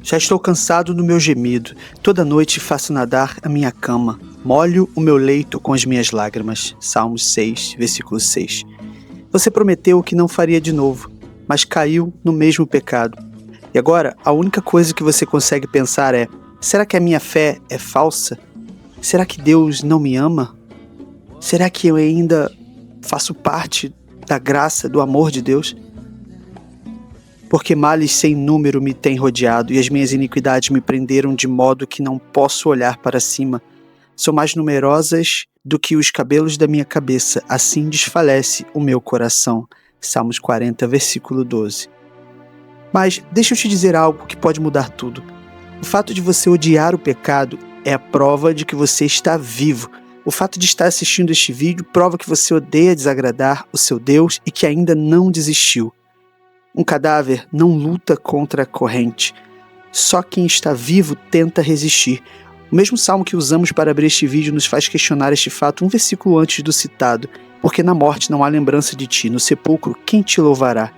Já estou cansado do meu gemido. Toda noite faço nadar a minha cama. Molho o meu leito com as minhas lágrimas. Salmos 6, versículo 6. Você prometeu que não faria de novo, mas caiu no mesmo pecado. E agora, a única coisa que você consegue pensar é: será que a minha fé é falsa? Será que Deus não me ama? Será que eu ainda faço parte da graça, do amor de Deus? Porque males sem número me têm rodeado e as minhas iniquidades me prenderam de modo que não posso olhar para cima. São mais numerosas do que os cabelos da minha cabeça, assim desfalece o meu coração. Salmos 40, versículo 12. Mas deixa eu te dizer algo que pode mudar tudo. O fato de você odiar o pecado é a prova de que você está vivo. O fato de estar assistindo este vídeo prova que você odeia desagradar o seu Deus e que ainda não desistiu. Um cadáver não luta contra a corrente. Só quem está vivo tenta resistir. O mesmo salmo que usamos para abrir este vídeo nos faz questionar este fato um versículo antes do citado. Porque na morte não há lembrança de ti, no sepulcro quem te louvará?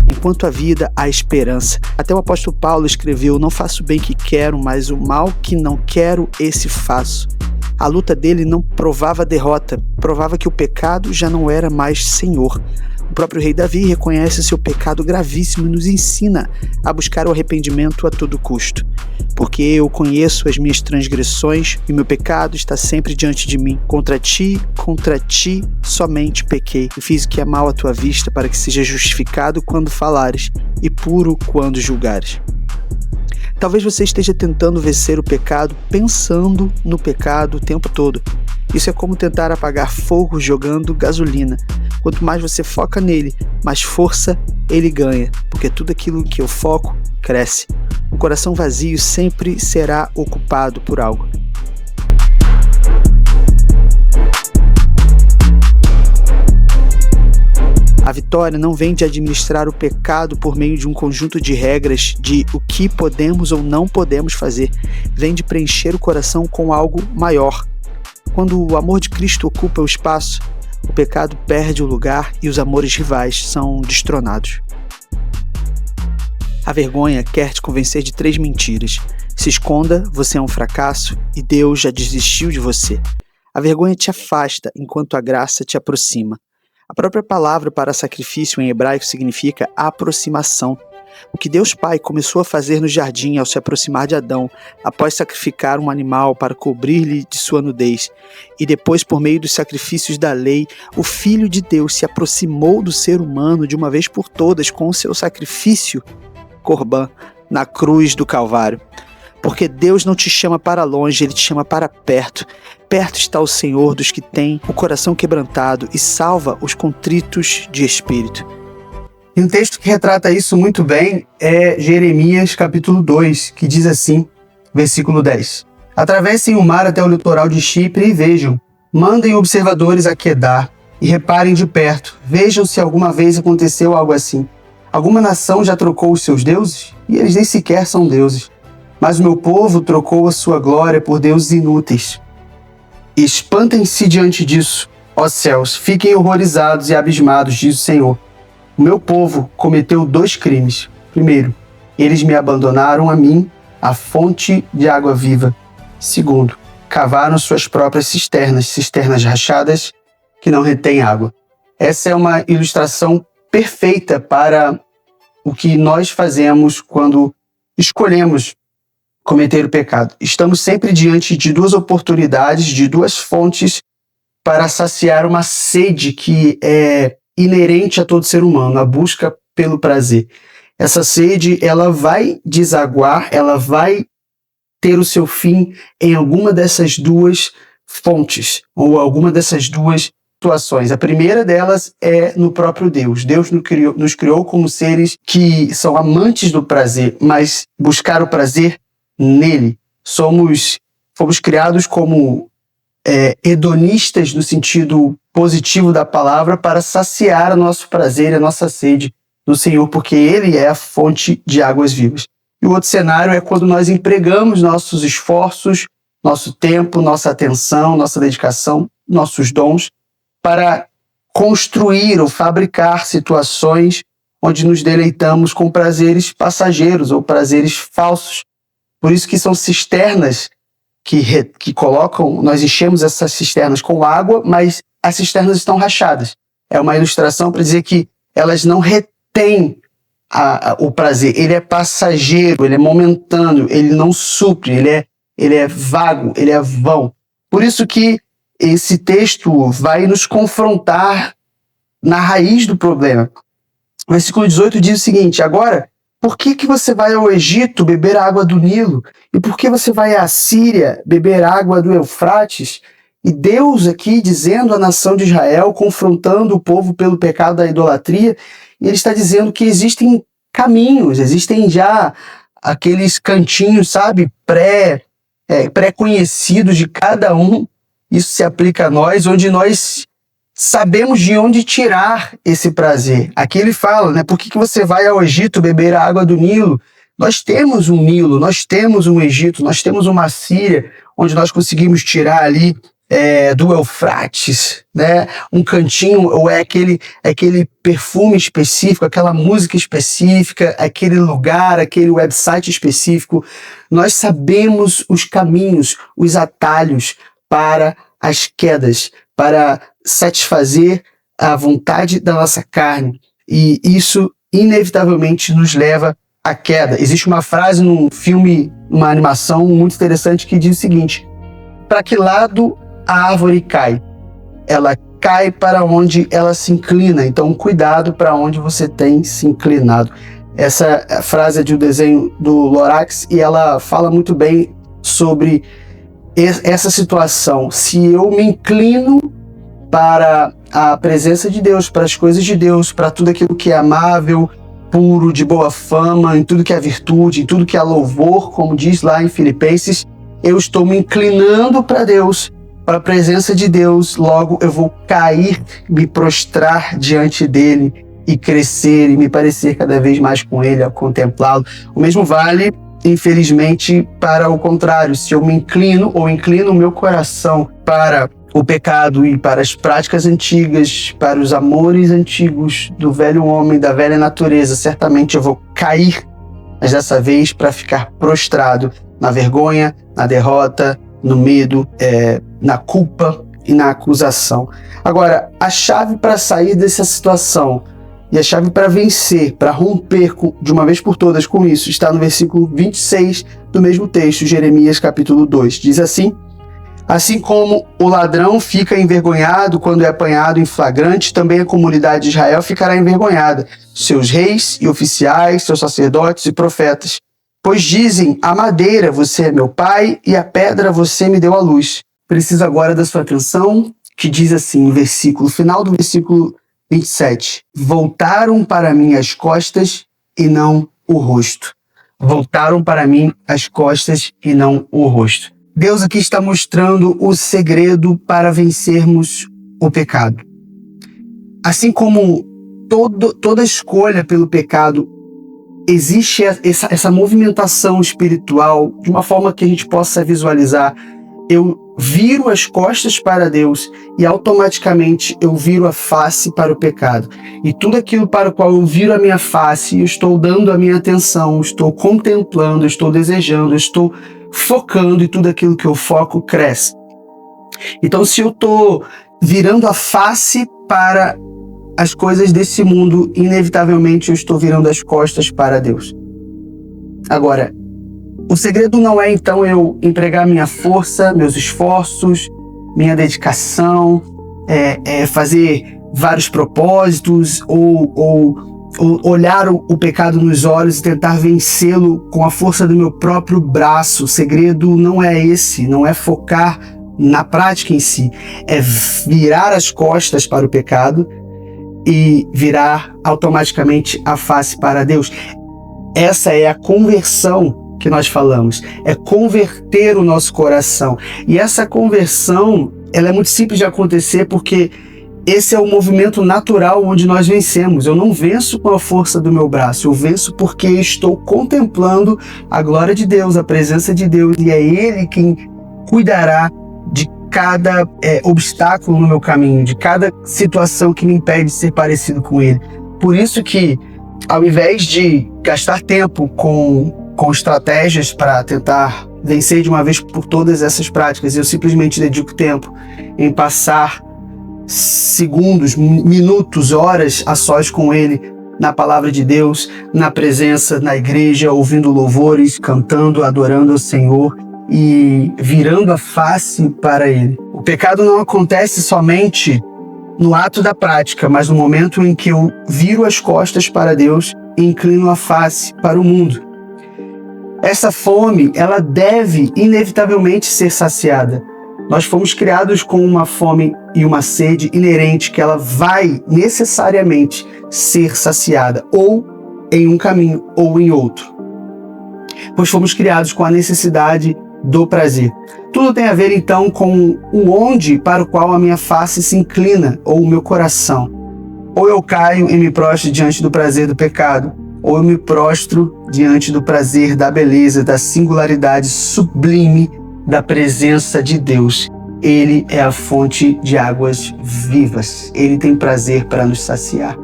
Enquanto há vida, há esperança. Até o apóstolo Paulo escreveu: não faço o bem que quero, mas o mal que não quero, esse faço. A luta dele não provava derrota, provava que o pecado já não era mais senhor. O próprio rei Davi reconhece seu pecado gravíssimo e nos ensina a buscar o arrependimento a todo custo. Porque eu conheço as minhas transgressões e meu pecado está sempre diante de mim. Contra ti somente pequei e fiz o que é mal à tua vista, para que seja justificado quando falares e puro quando julgares. Talvez você esteja tentando vencer o pecado pensando no pecado o tempo todo. Isso é como tentar apagar fogo jogando gasolina. Quanto mais você foca nele, mais força ele ganha, porque tudo aquilo que eu foco cresce. Um coração vazio sempre será ocupado por algo. A vitória não vem de administrar o pecado por meio de um conjunto de regras de o que podemos ou não podemos fazer. Vem de preencher o coração com algo maior. Quando o amor de Cristo ocupa o espaço, o pecado perde o lugar e os amores rivais são destronados. A vergonha quer te convencer de 3 mentiras. Se esconda, você é um fracasso e Deus já desistiu de você. A vergonha te afasta enquanto a graça te aproxima. A própria palavra para sacrifício em hebraico significa aproximação. O que Deus Pai começou a fazer no jardim ao se aproximar de Adão, após sacrificar um animal para cobrir-lhe de sua nudez, e depois, por meio dos sacrifícios da lei, o Filho de Deus se aproximou do ser humano de uma vez por todas com o seu sacrifício, Corbã, na cruz do Calvário. Porque Deus não te chama para longe, Ele te chama para perto. Perto está o Senhor dos que têm o coração quebrantado e salva os contritos de espírito. E um texto que retrata isso muito bem é Jeremias capítulo 2, que diz assim, versículo 10. Atravessem o mar até o litoral de Chipre e vejam. Mandem observadores a Quedar e reparem de perto. Vejam se alguma vez aconteceu algo assim. Alguma nação já trocou os seus deuses? E eles nem sequer são deuses. Mas o meu povo trocou a sua glória por deuses inúteis. Espantem-se diante disso, ó céus, fiquem horrorizados e abismados, diz o Senhor. O meu povo cometeu 2 crimes. Primeiro, eles me abandonaram a mim, a fonte de água viva. Segundo, cavaram suas próprias cisternas rachadas que não retêm água. Essa é uma ilustração perfeita para o que nós fazemos quando escolhemos cometer o pecado. Estamos sempre diante de 2 oportunidades, de 2 fontes para saciar uma sede que é inerente a todo ser humano, a busca pelo prazer. Essa sede, ela vai desaguar, ela vai ter o seu fim em alguma dessas 2 fontes, ou alguma dessas 2 situações. A primeira delas é no próprio Deus. Deus nos criou como seres que são amantes do prazer, mas buscar o prazer nele. Fomos criados como hedonistas no sentido positivo da palavra para saciar o nosso prazer e a nossa sede no Senhor, porque Ele é a fonte de águas vivas. E o outro cenário é quando nós empregamos nossos esforços nosso tempo, nossa atenção, nossa dedicação, nossos dons, para construir ou fabricar situações onde nos deleitamos com prazeres passageiros ou prazeres falsos. Por isso que são cisternas que colocam, nós enchemos essas cisternas com água, mas as cisternas estão rachadas. É uma ilustração para dizer que elas não retêm o prazer. Ele é passageiro, ele é momentâneo, ele não supre, ele é vago, ele é vão. Por isso que esse texto vai nos confrontar na raiz do problema. O versículo 18 diz o seguinte: agora, por que você vai ao Egito beber a água do Nilo? E por que você vai à Síria beber água do Eufrates? E Deus aqui dizendo à nação de Israel, confrontando o povo pelo pecado da idolatria, e ele está dizendo que existem caminhos, existem já aqueles cantinhos, sabe, pré-conhecidos de cada um. Isso se aplica a nós, onde nós sabemos de onde tirar esse prazer. Aqui ele fala, né? Por que você vai ao Egito beber a água do Nilo? Nós temos um Nilo, nós temos um Egito, nós temos uma Síria, onde nós conseguimos tirar ali do Eufrates, né? Um cantinho, ou é aquele perfume específico, aquela música específica, aquele lugar, aquele website específico. Nós sabemos os caminhos, os atalhos para as quedas, para satisfazer a vontade da nossa carne. E isso, inevitavelmente, nos leva à queda. Existe uma frase num filme, uma animação muito interessante que diz o seguinte: para que lado a árvore cai? Ela cai para onde ela se inclina. Então, cuidado para onde você tem se inclinado. Essa frase é de um desenho do Lorax e ela fala muito bem sobre essa situação. Se eu me inclino para a presença de Deus, para as coisas de Deus, para tudo aquilo que é amável, puro, de boa fama, em tudo que é virtude, em tudo que é louvor, como diz lá em Filipenses, eu estou me inclinando para Deus, para a presença de Deus, logo eu vou cair, me prostrar diante dele e crescer e me parecer cada vez mais com ele, a contemplá-lo. O mesmo vale, infelizmente, para o contrário. Se eu me inclino ou inclino o meu coração para o pecado e para as práticas antigas, para os amores antigos do velho homem, da velha natureza, certamente eu vou cair, mas dessa vez para ficar prostrado na vergonha, na derrota, no medo, na culpa e na acusação. Agora, a chave para sair dessa situação e a chave para vencer, para romper de uma vez por todas com isso, está no versículo 26 do mesmo texto, Jeremias capítulo 2. Diz assim: assim como o ladrão fica envergonhado quando é apanhado em flagrante, também a comunidade de Israel ficará envergonhada, seus reis e oficiais, seus sacerdotes e profetas. Pois dizem: a madeira você é meu pai e a pedra você me deu a luz. Preciso agora da sua atenção, que diz assim, no final do versículo 27. Voltaram para mim as costas e não o rosto. Voltaram para mim as costas e não o rosto. Deus aqui está mostrando o segredo para vencermos o pecado. Assim como toda escolha pelo pecado, existe essa movimentação espiritual de uma forma que a gente possa visualizar. Eu viro as costas para Deus e automaticamente eu viro a face para o pecado. E tudo aquilo para o qual eu viro a minha face, eu estou dando a minha atenção, estou contemplando, estou desejando, estou focando, e tudo aquilo que eu foco cresce. Então, se eu estou virando a face para as coisas desse mundo, inevitavelmente eu estou virando as costas para Deus. Agora, o segredo não é então eu empregar minha força, meus esforços, minha dedicação, fazer vários propósitos ou olhar o pecado nos olhos e tentar vencê-lo com a força do meu próprio braço. O segredo não é esse, não é focar na prática em si, é virar as costas para o pecado e virar automaticamente a face para Deus. Essa é a conversão que nós falamos, é converter o nosso coração. E essa conversão, ela é muito simples de acontecer porque esse é o movimento natural onde nós vencemos. Eu não venço com a força do meu braço, eu venço porque estou contemplando a glória de Deus, a presença de Deus, e é Ele quem cuidará de cada obstáculo no meu caminho, de cada situação que me impede de ser parecido com Ele. Por isso que, ao invés de gastar tempo com estratégias para tentar vencer de uma vez por todas essas práticas, eu simplesmente dedico tempo em passar segundos, minutos, horas a sós com Ele, na palavra de Deus, na presença, na igreja, ouvindo louvores, cantando, adorando ao Senhor e virando a face para Ele. O pecado não acontece somente no ato da prática, mas no momento em que eu viro as costas para Deus e inclino a face para o mundo. Essa fome, ela deve inevitavelmente ser saciada. Nós fomos criados com uma fome e uma sede inerente que ela vai necessariamente ser saciada, ou em um caminho ou em outro. Pois fomos criados com a necessidade do prazer. Tudo tem a ver então com o onde para o qual a minha face se inclina, ou o meu coração. Ou eu caio e me prostro diante do prazer do pecado, ou eu me prostro diante do prazer da beleza, da singularidade sublime da presença de Deus. Ele é a fonte de águas vivas. Ele tem prazer para nos saciar.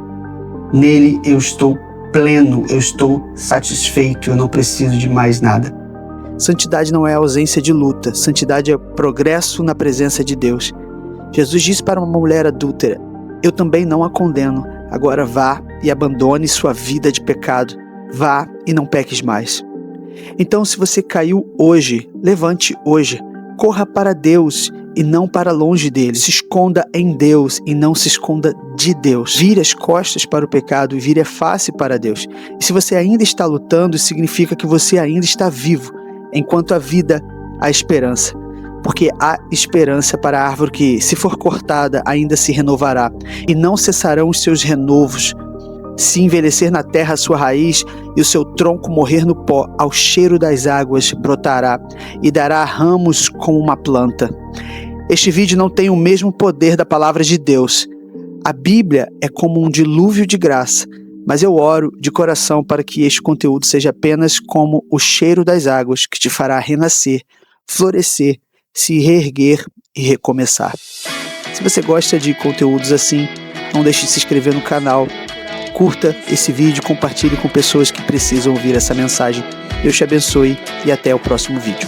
Nele eu estou pleno, eu estou satisfeito, eu não preciso de mais nada. Santidade não é ausência de luta, santidade é progresso na presença de Deus. Jesus disse para uma mulher adúltera: eu também não a condeno, agora vá e abandone sua vida de pecado, vá e não peques mais. Então, se você caiu hoje, levante hoje, corra para Deus e não para longe dele, se esconda em Deus e não se esconda de Deus. Vire as costas para o pecado e vire a face para Deus. E se você ainda está lutando, significa que você ainda está vivo. Enquanto há vida, há esperança. Porque há esperança para a árvore que, se for cortada, ainda se renovará. E não cessarão os seus renovos. Se envelhecer na terra a sua raiz e o seu tronco morrer no pó, ao cheiro das águas brotará e dará ramos como uma planta. Este vídeo não tem o mesmo poder da palavra de Deus. A Bíblia é como um dilúvio de graça, mas eu oro de coração para que este conteúdo seja apenas como o cheiro das águas que te fará renascer, florescer, se reerguer e recomeçar. Se você gosta de conteúdos assim, não deixe de se inscrever no canal, curta esse vídeo, compartilhe com pessoas que precisam ouvir essa mensagem. Deus te abençoe e até o próximo vídeo.